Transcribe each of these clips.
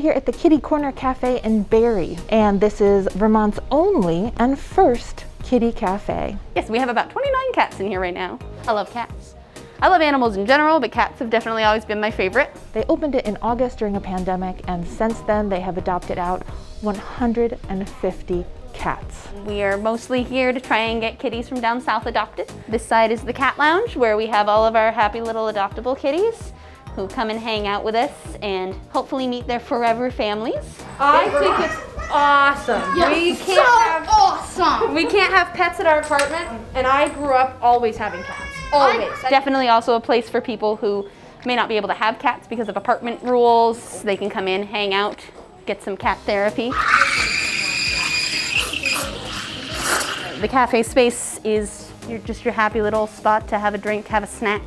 here at the Kitty Korner Café in Barre, and this is Vermont's only and first kitty cafe. Yes, we have about 29 cats in here right now. I love cats. I love animals in general, but cats have definitely always been my favorite. They opened it in August during a pandemic, and since then they have adopted out 150 cats. We are mostly here to try and get kitties from down south adopted. This side is the cat lounge, where we have all of our happy little adoptable kitties who come and hang out with us and hopefully meet their forever families. I think it's awesome. Yes, awesome. We can't have pets at our apartment, and I grew up always having cats. Always. Definitely also a place for people who may not be able to have cats because of apartment rules. They can come in, hang out, get some cat therapy. The cafe space is just your happy little spot to have a drink, have a snack.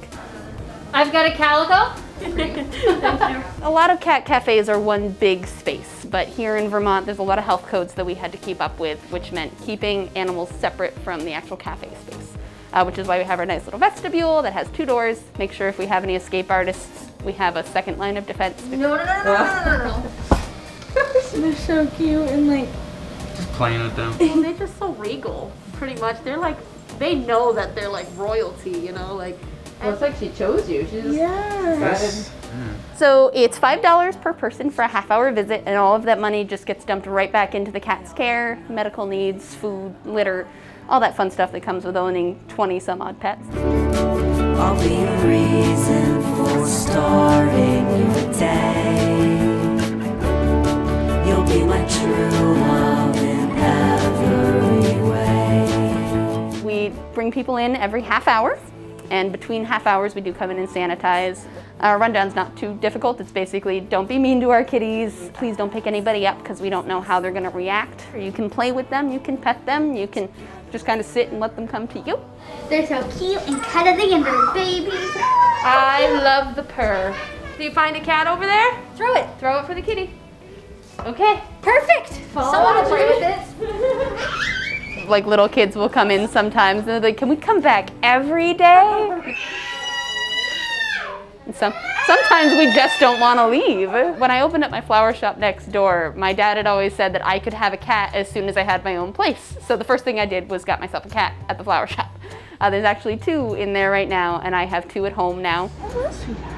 I've got a calico. A lot of cat cafes are one big space, but here in Vermont there's a lot of health codes that we had to keep up with, which meant keeping animals separate from the actual cafe space, which is why we have our nice little vestibule that has 2 doors. Make sure if we have any escape artists, we have a second line of defense. No. They're so cute and like just playing with them. well, they're just so regal, pretty much. They're like, they know that they're like royalty, you know, like. Well, it's like she chose you. She just Yes. So it's $5 per person for a half-hour visit, and all of that money just gets dumped right back into the cat's care, medical needs, food, litter, all that fun stuff that comes with owning 20-some-odd pets. I'll be a reason for starting your day. You'll be my true love in every way. We bring people in every half hour, and between half hours we do come in and sanitize. Our rundown's not too difficult. It's basically, don't be mean to our kitties. Please don't pick anybody up because we don't know how they're gonna react. You can play with them, you can pet them, you can just kind of sit and let them come to you. They're so cute and cuddly and they're babies. I love the purr. Do you find a cat over there? Throw it. Throw it for the kitty. Okay. Perfect. Someone play with it. Like little kids will come in sometimes and they're like, can we come back every day? And sometimes we just don't want to leave. When I opened up my flower shop next door, my dad had always said that I could have a cat as soon as I had my own place. So the first thing I did was got myself a cat at the flower shop. There's actually 2 in there right now, and I have 2 at home now. Hello, sweetheart.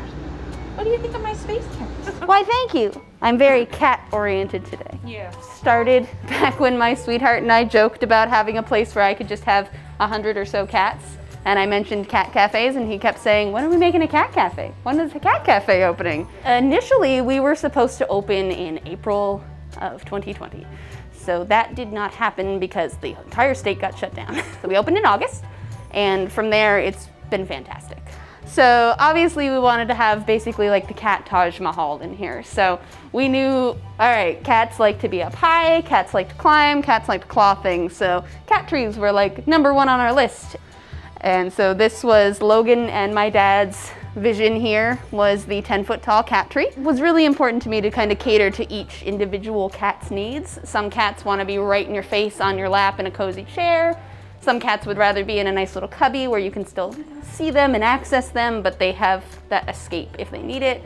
What do you think of my space cat? Why, thank you. I'm very cat-oriented today. Yeah. Started back when my sweetheart and I joked about having a place where I could just have 100 or so cats. And I mentioned cat cafes, and he kept saying, when are we making a cat cafe? When is the cat cafe opening? Initially, we were supposed to open in April of 2020. So that did not happen because the entire state got shut down. So we opened in August, and from there, it's been fantastic. So obviously we wanted to have basically like the cat Taj Mahal in here. So we knew, all right, cats like to be up high, cats like to climb, cats like to claw things. So cat trees were like #1 on our list. And so this was Logan and my dad's vision here, was the 10-foot tall cat tree. It was really important to me to kind of cater to each individual cat's needs. Some cats want to be right in your face on your lap in a cozy chair. Some cats would rather be in a nice little cubby where you can still see them and access them, but they have that escape if they need it.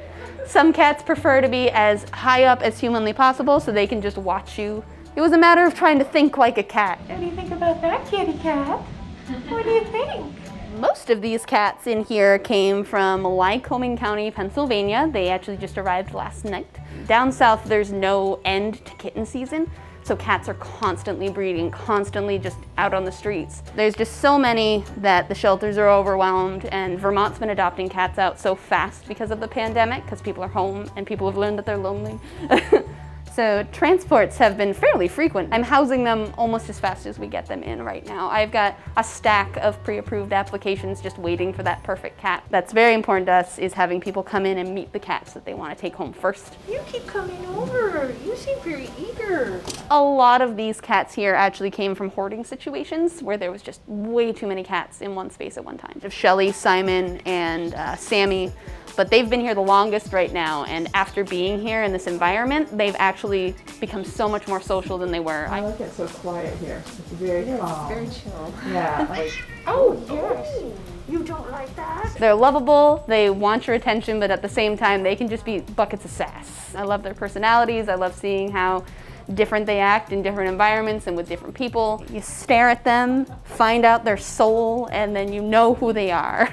Some cats prefer to be as high up as humanly possible so they can just watch you. It was a matter of trying to think like a cat. What do you think about that, kitty cat? What do you think? Most of these cats in here came from Lycoming County, Pennsylvania. They actually just arrived last night. Down south, there's no end to kitten season, so cats are constantly breeding, constantly just out on the streets. There's just so many that the shelters are overwhelmed, and Vermont's been adopting cats out so fast because of the pandemic, because people are home and people have learned that they're lonely. So transports have been fairly frequent. I'm housing them almost as fast as we get them in right now. I've got a stack of pre-approved applications just waiting for that perfect cat. That's very important to us, is having people come in and meet the cats that they want to take home first. You keep coming over. You seem very eager. A lot of these cats here actually came from hoarding situations where there was just way too many cats in one space at one time. Of Shelly, Simon, and Sammy. But they've been here the longest right now, and after being here in this environment, they've actually become so much more social than they were. I like it so quiet here. It's very calm. Very chill. Yeah. Like, Oh, yes. You don't like that? They're lovable, they want your attention, but at the same time, they can just be buckets of sass. I love their personalities. I love seeing how different they act in different environments and with different people. You stare at them, find out their soul, and then you know who they are.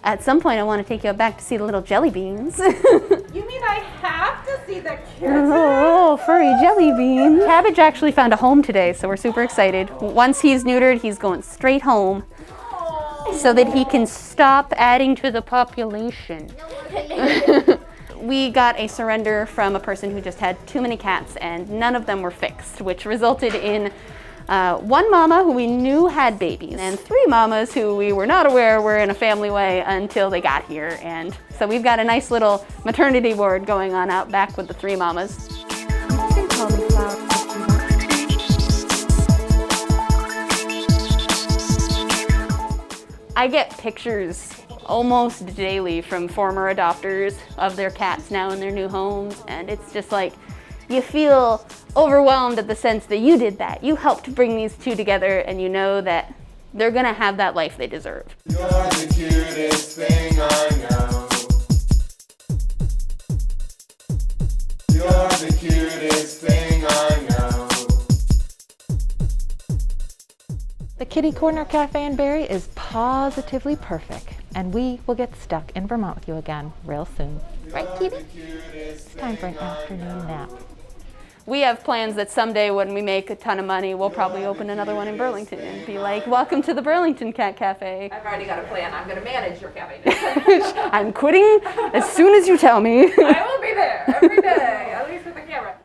At some point, I want to take you back to see the little jelly beans. You mean I have to see the kids? Oh, furry jelly bean. Cabbage actually found a home today, so we're super excited. Once he's neutered, he's going straight home so that he can stop adding to the population. We got a surrender from a person who just had too many cats and none of them were fixed, which resulted in one mama who we knew had babies and 3 mamas who we were not aware were in a family way until they got here. And so we've got a nice little maternity ward going on out back with the 3 mamas. I get pictures almost daily from former adopters of their cats now in their new homes, and it's just like, you feel overwhelmed at the sense that you did that. You helped bring these 2 together, and you know that they're gonna have that life they deserve. You're the cutest thing I know. You're the cutest thing I know. The Kitty Korner Café in Barre is positively perfect, and we will get stuck in Vermont with you again real soon. Right, Kitty? It's time for an afternoon nap. We have plans that someday when we make a ton of money, we'll probably open another one in Burlington and be like, welcome to the Burlington Cat Cafe. I've already got a plan. I'm going to manage your cafe. I'm quitting as soon as you tell me. I will be there every day, at least